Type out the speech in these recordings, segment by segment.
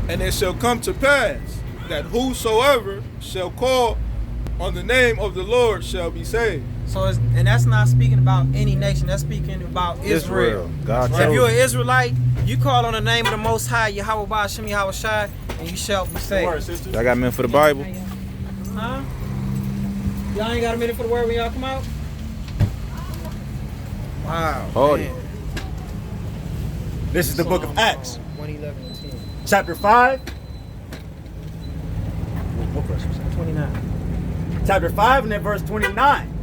And it shall come to pass that whosoever shall call on the name of the Lord shall be saved. So, and that's not speaking about any nation. That's speaking about Israel. God So if you're an Israelite, you call on the name of the Most High, YAHAWAH, BAHASHAM, YAHAWASHI, and you shall be saved. Y'all got a minute for the Bible? Huh? Y'all ain't got a minute for the word when y'all come out? Wow. Hold man. it. This is the book of Acts, 1:11 and 10. chapter 5. What verse was that? 29. Chapter 5 and then verse 29.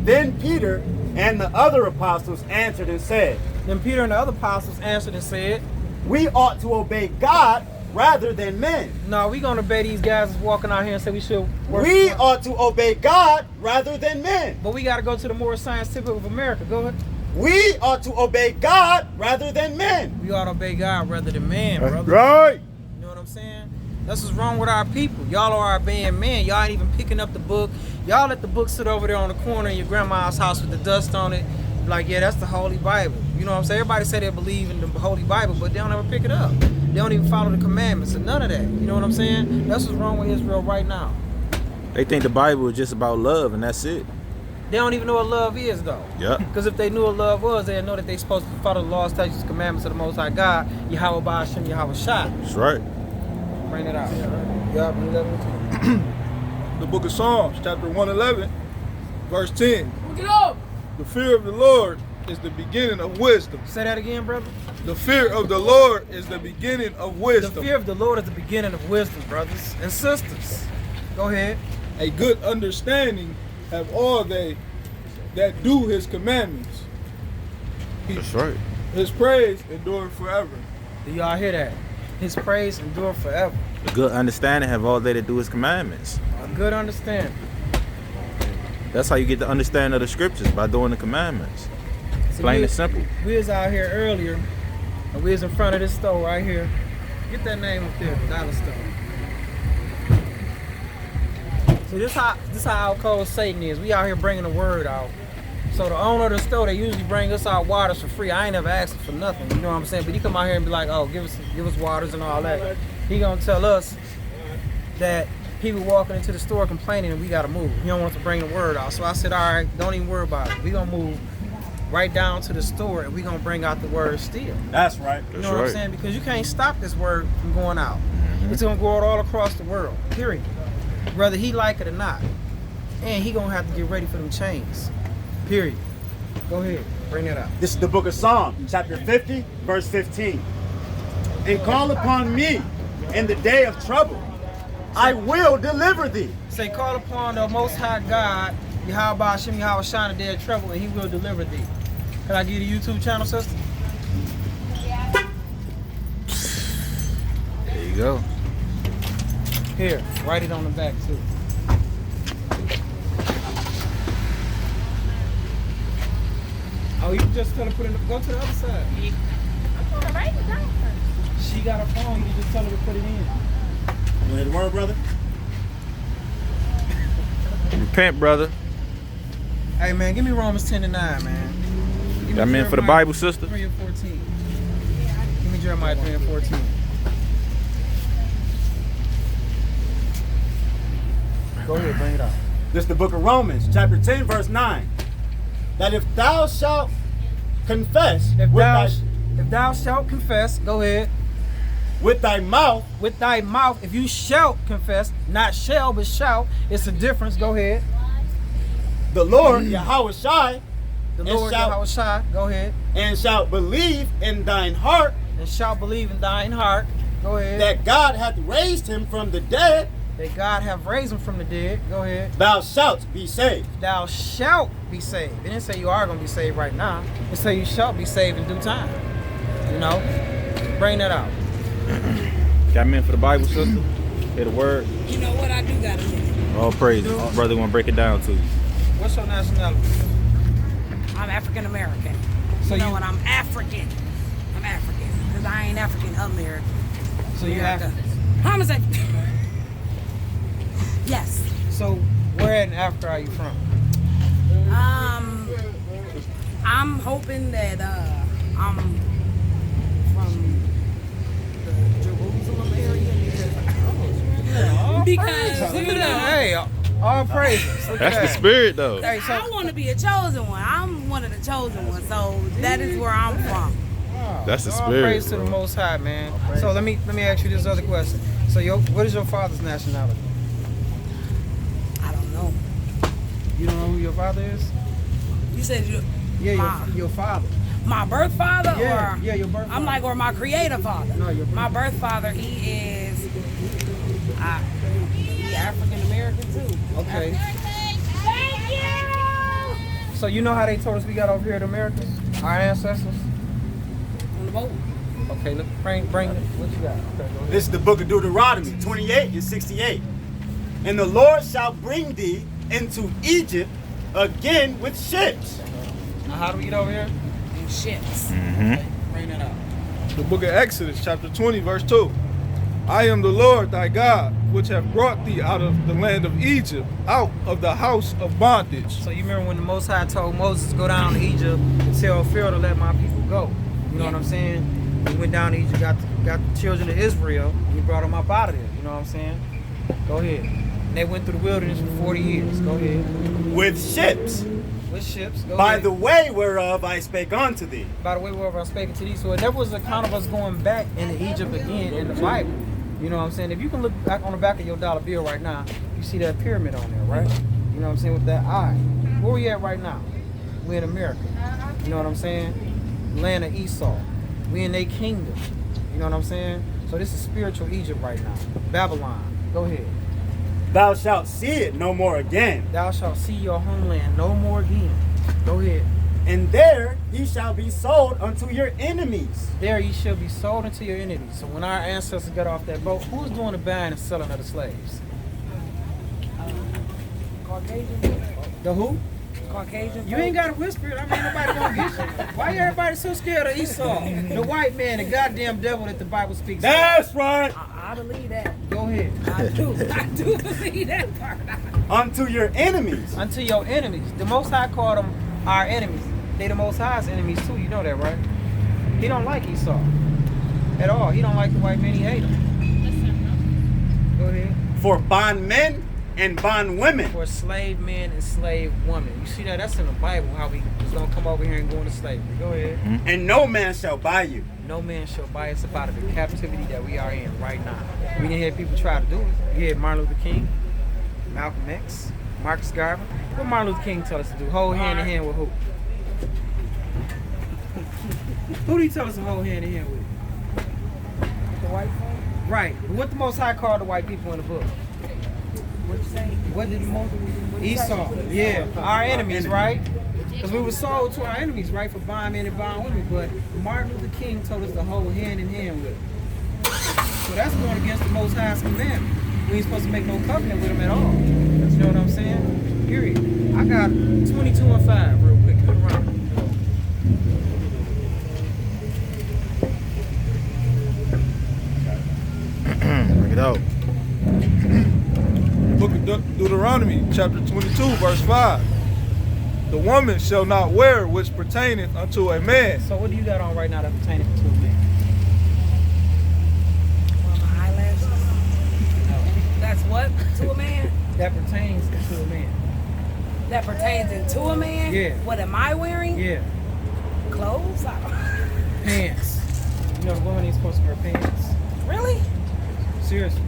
Then Peter and the other apostles answered and said, Then Peter and the other apostles answered and said, we ought to obey God rather than men. no, we gonna obey these guys that's walking out here and say we should worship We God. ought to obey God rather than men. But we gotta go to the more scientific of America. Go ahead. We ought to obey God rather than men. We ought to obey God rather than man, brother. Right. You know what I'm saying? That's what's wrong with our people. Y'all are obeying men. Y'all ain't even picking up the book. Y'all let the book sit over there on the corner in your grandma's house with the dust on it. Like, yeah, that's the Holy Bible. You know what I'm saying? Everybody say they believe in the Holy Bible, but they don't ever pick it up. They don't even follow the commandments and none of that. You know what I'm saying? That's what's wrong with Israel right now. They think the Bible is just about love and that's it. They don't even know what love is, though. Yeah. Because if they knew what love was, they'd know that they're supposed to follow the laws, statutes, commandments of the Most High God, YAHAWAH, BAHASHAM, YAHAWASHI. That's right. Bring it out. Yeah, 11. The book of Psalms, chapter 111, verse 10. Look it up. The fear of the Lord is the beginning of wisdom. Say that again, brother. The fear of the Lord is the beginning of The wisdom. fear of the Lord is the beginning of wisdom, brothers and sisters. Go ahead. A good understanding have all they that do his commandments. That's right. His praise endure forever. Do y'all hear that? His praise endure forever. A good understanding have all they to do his commandments. A good understanding. That's how you get the understanding of the scriptures, by doing the commandments. See, Plain we- and simple. We was out here earlier, and we was in front of this store right here. Get that name up there, dollar store. See, this how cold Satan is. We out here bringing the word out. So the owner of the store, they usually bring us our waters for free. I ain't never asked for nothing, you know what I'm saying? But he come out here and be like, oh, give us waters and all that. He gonna tell us that people walking into the store complaining and we gotta move. He don't want us to bring the word out. So I said, all right, don't even worry about it. We gonna move right down to the store and we gonna bring out the word still. That's right. You know what I'm saying? Because you can't stop this word from going out. It's gonna go out all across the world, period. Whether he like it or not. And he gonna have to get ready for them chains. Period. Go ahead, bring that out. This is the book of Psalms, chapter 50, verse 15. And call upon me in the day of trouble. I will deliver thee. Say, call upon the Most High God, YAHAWAH, BAHASHAM, YAHAWASHI, in the day of trouble, and he will deliver thee. Can I give you the YouTube channel, sister? There you go. Here, write it on the back too. Oh, you just tell her put it. Go to the other side. I told her write it down first. She got a phone. You just tell her to put it in. You hear the word, brother? Repent, brother. Hey man, give me Romans 10 and 9, man. Give me Got men for the Jeremiah Bible, sister? 3 and 14. Give me Jeremiah 3 and 14. Go ahead, bring it out. This is the book of Romans, chapter 10, verse 9. That if thou shalt confess If with thou shalt confess, go ahead. with thy mouth With thy mouth, if you shalt confess, not shall, but shalt, it's a difference. Go ahead. the Lord YAHAWASHI The And Lord shalt- YAHAWASHI, go ahead. and shalt believe in thine heart And shalt believe in thine heart, go ahead. that God hath raised him from the dead, That God have raised him from the dead, go ahead. thou shalt be saved. Thou shalt be saved. It didn't say you are going to be saved right now. It say you shall be saved in due time. You know? Bring that out. Got men for the Bible, sister? Hear the word? You know what? I do got a minute. All praise. Brother want to break it down to you. What's your nationality? I'm African American. So you know you- what? I'm African. I'm African. Because I ain't African American. So you America. have. Homicide. Yes. So where in Africa are you from? I'm hoping that I'm from the Jerusalem because Look you at know. that. Hey, all praises. Look That's at the that. spirit, though. Hey, so I want to be a chosen one. I'm one of the chosen ones, so that is where I'm from. That's the all spirit, praise to the bro. Most High, man. So let me ask you this other question. So what is your father's nationality? I don't know. You don't know who your father is? You said you. Yeah, your father. My birth father, Yeah, or yeah, your birth I'm father. like, or my creator father. No, your birth my birth father. He is. He African American too. Okay. Thank you. So you know how they told us we got over here the Americans? Our ancestors? On the boat. Okay, look, bring it. What you got? Okay, go ahead. This is the book of Deuteronomy 28 and 68. And the Lord shall bring thee into Egypt again with ships. Now, how do we get over here? And ships. Okay, bring that out. The book of Exodus, chapter 20, verse 2. I am the Lord thy God, which have brought thee out of the land of Egypt, out of the house of bondage. So you remember when the Most High told Moses to go down to Egypt and tell Pharaoh to let my people go? You know what I'm saying? He went down to Egypt, got the children of Israel, and he brought them up out of there. You know what I'm saying? Go ahead. And they went through the wilderness for 40 years. Go ahead. With ships. With ships. Go By ahead. the way whereof I spake unto thee. By the way, wherever I'm speaking to these. So it never was an account of us going back into Egypt again in the Bible. You know what I'm saying? If you can look back on the back of your dollar bill right now, you see that pyramid on there, right? You know what I'm saying? With that eye. Where we at right now? We in America. You know what I'm saying? Land of Esau. We in their kingdom. You know what I'm saying? So this is spiritual Egypt right now. Babylon. Go ahead. Thou shalt see it no more again. Thou shalt see your homeland no more again. Go ahead. And there ye shall be sold unto your enemies. There ye shall be sold into your enemies. So when our ancestors got off that boat, who was doing the buying and selling of the slaves? Caucasian. The who? Caucasian. You ain't got to whisper it. I mean, nobody gonna get you. Why everybody so scared of Esau? The white man, the goddamn devil that the Bible speaks of. That's right. I believe that. Go ahead. I do believe that part. Unto your enemies. Unto your enemies. The Most High called them our enemies. They the Most High's enemies too. You know that, right? He don't like Esau at all. He don't like the white man. He hate him. Go ahead. For bondmen and bondwomen. For slave men and slave women. You see that? That's in the Bible. How we just gonna come over here and go into slavery. Go ahead. And no man shall buy you. No man shall buy us up out of the captivity that we are in right now. We didn't hear people try to do it. You had Martin Luther King, Malcolm X, Marcus Garvey. What Martin Luther King tell us to do? Hold hand in hand with who? Who do you tell us to hold hand in hand with? The white folk. Right. But what the Most High called the white people in the book? What you say? What did the Most Esau? Yeah, our enemies, right? Because we were sold to our enemies, right, for buying men and buying women. But Martin Luther King told us to hold hand in hand with him. So that's going against the Most High's commandment. We ain't supposed to make no covenant with him at all. You know what I'm saying? Period. I got 22 and 5 real quick. Put it around. Bring it out. Book of Deuteronomy, chapter 22, verse 5. The woman shall not wear which pertaineth unto a man. So what do you got on right now that pertains to a man? Well, my eyelashes. That's what to a man. That pertains to a man. That pertains into a man. Yeah. What am I wearing? Yeah. Clothes. Pants. You know the woman ain't supposed to wear pants. Really? Seriously.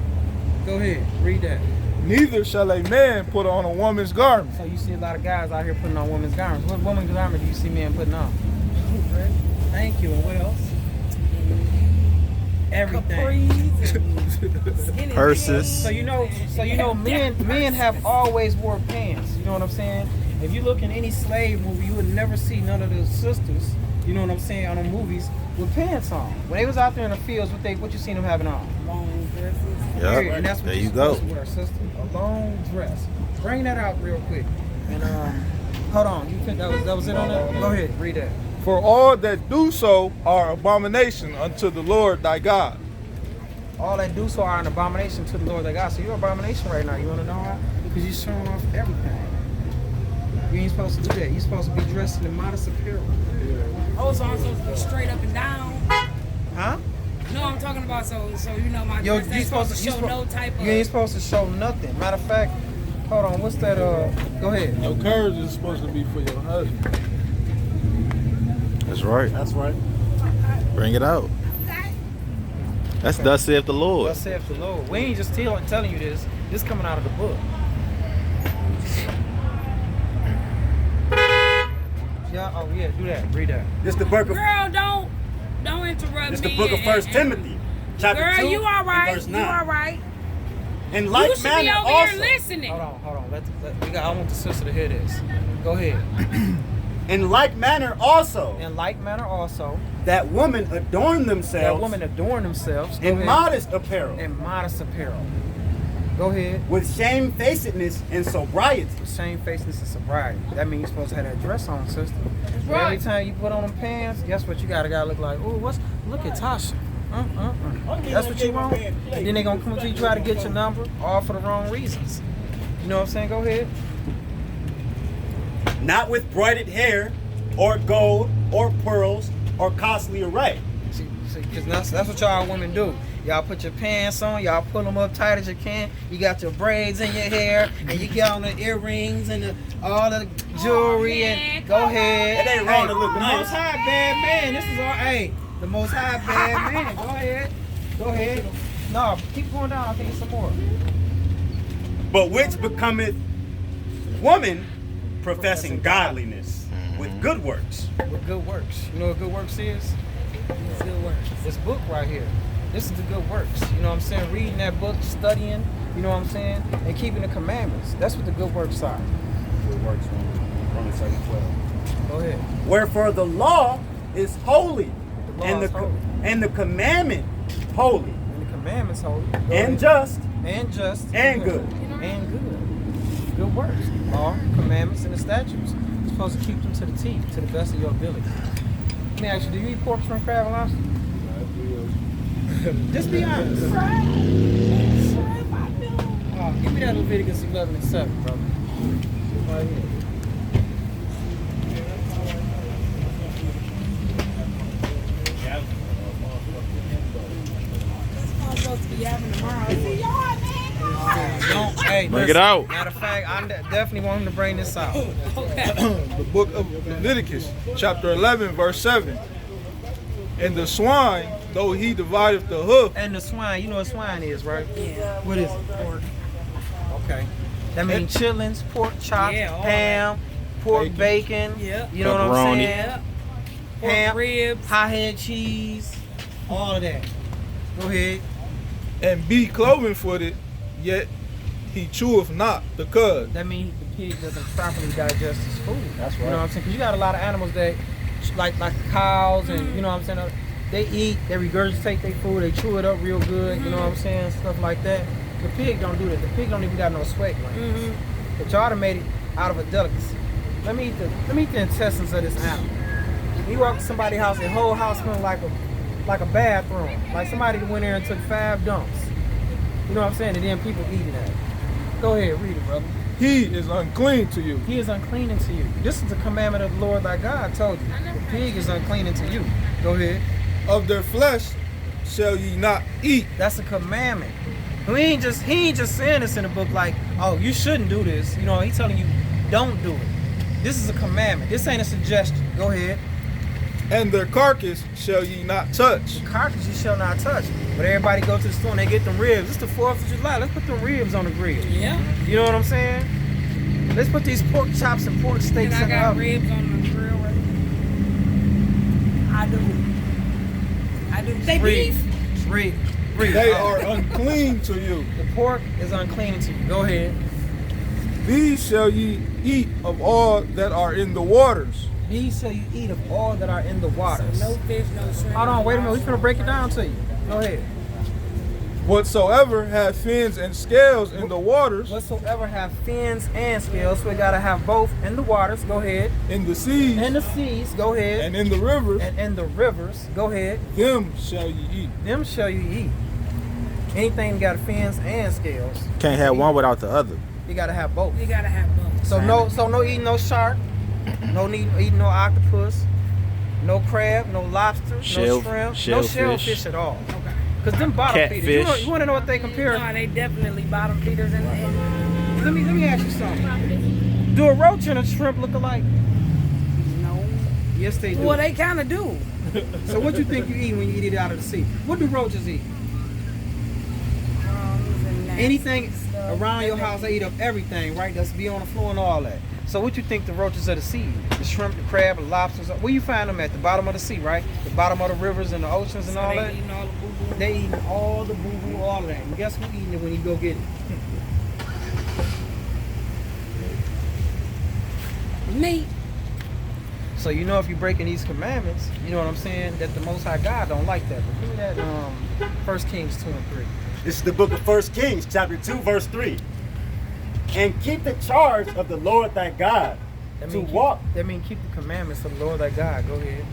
Go ahead. Read that. Neither shall a man put on a woman's garment. So you see a lot of guys out here putting on women's garments. What women's garment do you see men putting on? Thank you. And what else? Everything. Capris and skinny Purses. So you know, men have always wore pants. You know what I'm saying? If you look in any slave movie, you would never see none of the sisters. You know what I'm saying, on the movies with pants on. When they was out there in the fields, what you seen them having on? long dresses. Period. Yep. And that's what There you're you go. supposed to wear, sister. A long dress. Bring that out real quick. And hold on. You think that was it on that? Go ahead, read that. For all that do so are abomination unto the Lord thy God. All that do so are an abomination to the Lord thy God. So you're an abomination right now. You want to know why? Because you're showing off everything. You ain't supposed to do that. You're supposed to be dressed in modest apparel. Oh, so I'm supposed to be straight up and down. Huh? No, I'm talking about so you know my Yo, dress ain't supposed to show no type of. You ain't supposed to show nothing. Matter of fact, hold on, what's that? Go ahead. Your courage is supposed to be for your husband. That's right. That's right. Bring it out. That's thus saith the Lord. Thus saith the Lord. We ain't just telling you this. This coming out of the book. Yeah. Oh yeah. Do that. Read that. This the book of. Girl, don't interrupt This me. the book of First Timothy, chapter Girl, 2, you all and right? verse You 9. all right? In You like should be manner over also. here listening. Hold on. I want the sister to hear this. Go ahead. In like manner also, In like manner also, that women adorn that themselves women adorn themselves. Go in ahead. modest apparel, In modest apparel. Go ahead. with shamefacedness and sobriety. Shamefacedness and sobriety. That means you're supposed to have that dress on, sister. right. Every time you put on them pants, guess what? You gotta look like, ooh, look at Tasha. That's what you want. And then they gonna come to you, try to get your number, all for the wrong reasons. You know what I'm saying? Go ahead. Not with braided hair, or gold, or pearls, or costly array. See, because that's what y'all women do. Y'all put your pants on, y'all pull them up tight as you can. You got your braids in your hair, and you get on the earrings and all the jewelry. And go ahead. It ain't wrong to look the nice. Most High bad man. This is all. Hey, the Most High bad man. Go ahead. Go ahead. No, keep going down. I think some more. But which becometh woman professing godliness with good works. With good works. You know what good works is? It's good work. This book right here. This is the good works. You know what I'm saying? Reading that book, studying, you know what I'm saying? And keeping the commandments. That's what the good works are. Good works, Romans 7:12. Go ahead. Wherefore the law is holy, The law and is holy. and the commandment holy, And the commandments holy. Go and ahead. just, And just. and good. And good. Good works. Law, commandments, and the statutes. You're supposed to keep them to the T, to the best of your ability. Let me ask you, do you eat pork, shrimp, crab, and lobster? Just be honest. Oh, give me that Leviticus 11:7, brother. Right here. I'm supposed to be having tomorrow. See y'all, man. Don't, hey, Bring it listen, out. Matter of fact, I definitely want him to bring this out. The book of Leviticus, chapter 11, verse 7. And the swine, though he divideth the hoof, And the swine, you know what swine is, right? Yeah. What is it? Pork. Okay. That means chillings, pork chops, Yeah, all ham, pork bacon. Yep. You know what I'm Pepperoni. saying? Yeah. Pork Ham, ribs. hot head cheese, all of that. Go ahead. and be cloven footed, yet he cheweth not the cud. That means the pig doesn't properly digest his food. That's You know right. what I'm saying? Because you got a lot of animals that, like cows, and you know what I'm saying. They eat, they regurgitate their food, they chew it up real good. You know what I'm saying? Stuff like that. The pig don't do that. The pig don't even got no sweat glands. But y'all done made it out of a delicacy. Let me eat the intestines of this animal. You walk to somebody's house, the whole house smells like a bathroom. Like somebody went there and took 5 dumps. You know what I'm saying? And then people eating that. Go ahead, read it, brother. He is unclean to you. He is unclean unto you. This is the commandment of the Lord thy God told you. The pig is unclean unto you. Go ahead. Of their flesh shall ye not eat. That's a commandment. He ain't just saying this in the book like, oh, you shouldn't do this. You know, he's telling you, don't do it. This is a commandment. This ain't a suggestion. Go ahead. And their carcass shall ye not touch. Carcass you shall not touch. But everybody go to the store and they get them ribs. It's the 4th of July. Let's put them ribs on the grill. Yeah. You know what I'm saying? Let's put these pork chops and pork And steaks I in the got oven. ribs on the grill right now. I do. They Read. beef? Read. They are unclean to you. The pork is unclean to you. Go ahead. These shall ye eat of all that are in the waters. These shall you eat of all that are in the waters. No fish, no shrimp. Hold on, wait a minute. We're gonna break it down to you. Go ahead. Whatsoever have fins and scales in the waters, Whatsoever have fins and scales, so we gotta have both in the waters. Go ahead. in the seas, In the seas. Go ahead. and in the rivers, And in the rivers. Go ahead. them shall ye eat. Them shall you eat. Anything got fins and scales, Can't have one without the other. you gotta have both. You gotta have both. So no eating no shark, no eating no octopus, No crab, no lobster, no shrimp, no shellfish at all. Okay. Cause them bottom feeders. Catfish. You want to know what they compare? No, they definitely bottom feeders and Let me ask you something. Do a roach and a shrimp look alike? no. Yes, they do. Well, they kind of do. So what you think you eat when you eat it out of the sea? What do roaches eat? Anything around your house, they eat up everything, right? That's be on the floor and all that. So what you think the roaches of the sea eat? The shrimp, the crab, the lobsters, where you find them at? The bottom of the sea, right? The bottom of the rivers and the oceans and all they that? eating all the boo-boo. They eating all the boo-boo, all of that. And guess who eating it when you go get it? Me. So you know if you're breaking these commandments, you know what I'm saying, that the Most High God don't like that. But give me that 1 Kings 2 and 3. This is the book of 1 Kings, chapter 2, verse 3. And keep the charge of the Lord thy God That means keep the commandments of the Lord thy God. Go ahead.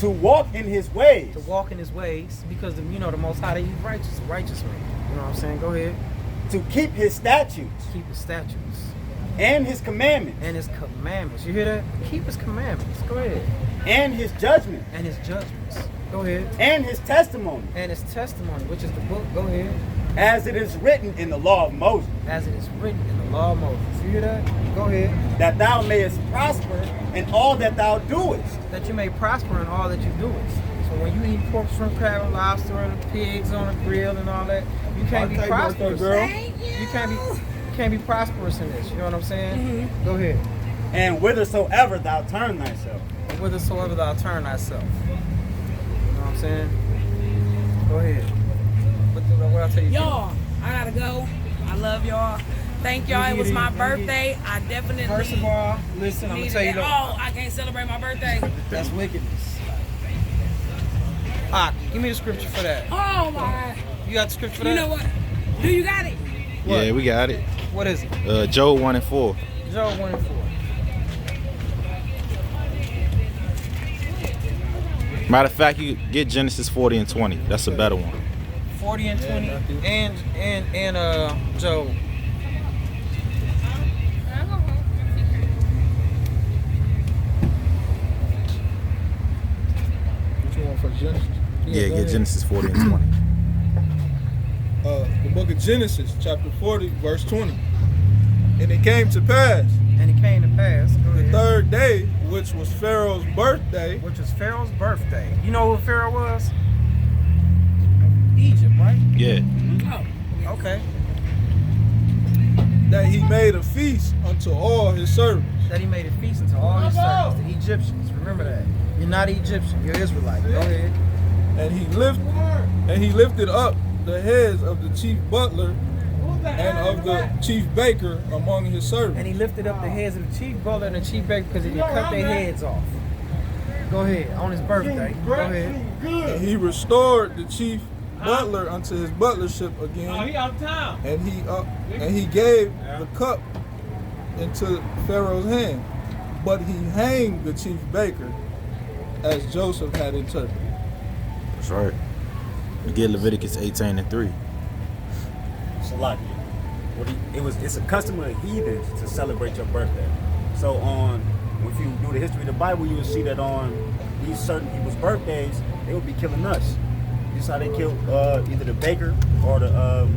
to walk in his ways, To walk in his ways, because the Most High, he's righteous man. You know what I'm saying? Go ahead. to keep his statutes Keep his statutes and his commandments and his commandments. You hear that? Keep his commandments. Go ahead. and his judgments And his judgments. Go ahead. and his testimony, And his testimony, which is the book. Go ahead. as it is written in the law of Moses, As it is written in the law of Moses. You hear that? Go ahead. that thou mayest prosper in all that thou doest. That you may prosper in all that you do. So when you eat pork, shrimp, crab, and lobster, and pigs on the grill and all that, you can't be prosperous. You can't be prosperous in this. You know what I'm saying? Go ahead. And whithersoever thou turn thyself. And whithersoever thou turn thyself. You know what I'm saying? Go ahead. What I tell you? Y'all, I gotta go. I love y'all. Thank y'all. It was my birthday. I definitely First of all, listen, I'm gonna needed tell you. it. Oh, I can't celebrate my birthday. That's wickedness. Give me the scripture for that. Oh my. You got the scripture for that? You know what? Do you got it? What? Yeah, we got it. What is it? Job 1 and 4. Job 1 and 4. Matter of fact, you get Genesis 40 and 20. That's a better one. 40 and 20 and Job. What you want for Genesis? Yeah, go get ahead. Genesis 40 and 20. The book of Genesis, chapter 40, verse 20. And it came to pass And it came to pass. Go the ahead. third day, which was Pharaoh's birthday, Which was Pharaoh's birthday. You know who Pharaoh was? Egypt, right? Yeah. Oh. Okay. that he made a feast unto all his servants. That he made a feast unto all his servants, the Egyptians. Remember that. You're not Egyptian, you're Israelite. Go ahead. And he lifted up the heads of the chief butler and of the chief baker among his servants. And he lifted up the heads of the chief butler and the chief baker because he cut their heads off. Go ahead. On his birthday. Go ahead. And he restored the chief butler unto his butlership again. And he gave the cup into Pharaoh's hand. But he hanged the chief baker as Joseph had interpreted. That's right. You get Leviticus 18 and 3. Salaki. It's a custom of the heathens to celebrate your birthday. So if you do the history of the Bible, you will see that on these certain people's birthdays, they will be killing nuts. You saw they killed either the baker or the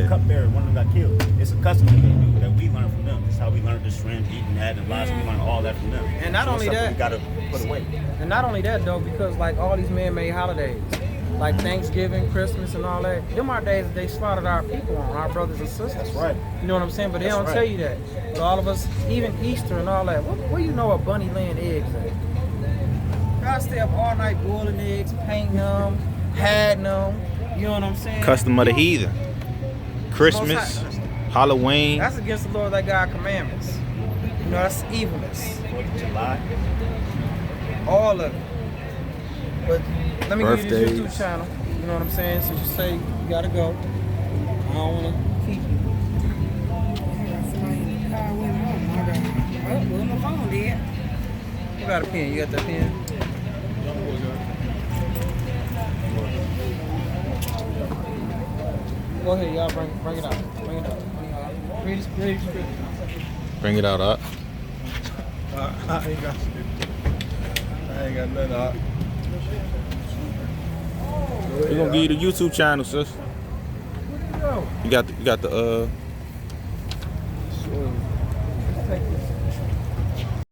cupbearer. One of them got killed. It's a custom that they do that we learn from them. It's how we learned the shrimp, eating that, and lobster. We learned all that from them. And not So only it's something that- we gotta put away. And not only that though, because like all these man-made holidays, like Thanksgiving, Christmas, and all that, them are days that they slaughtered our people on, our brothers and sisters. That's right. You know what I'm saying? But they That's don't right. tell you that. But all of us, even Easter and all that, where you know a bunny laying eggs at? I stay up all night boiling eggs, painting them, hiding them. You know what I'm saying? Custom of the heathen. Christmas, Halloween. That's against the Lord thy God commandments. You know, that's evilness. 4th of July. All of it. But let me give you this Birthdays. YouTube channel. You know what I'm saying? Since you say you gotta go, I don't wanna keep you. Somebody in the car with me. Oh my God. Oh, well, my phone did. You got a pen, you got that pen? Go ahead, y'all bring it out. Bring it out. Read the script. Bring it out, up. I ain't got shit. I ain't got nothing out. We're gonna give you the YouTube channel, sis. You got the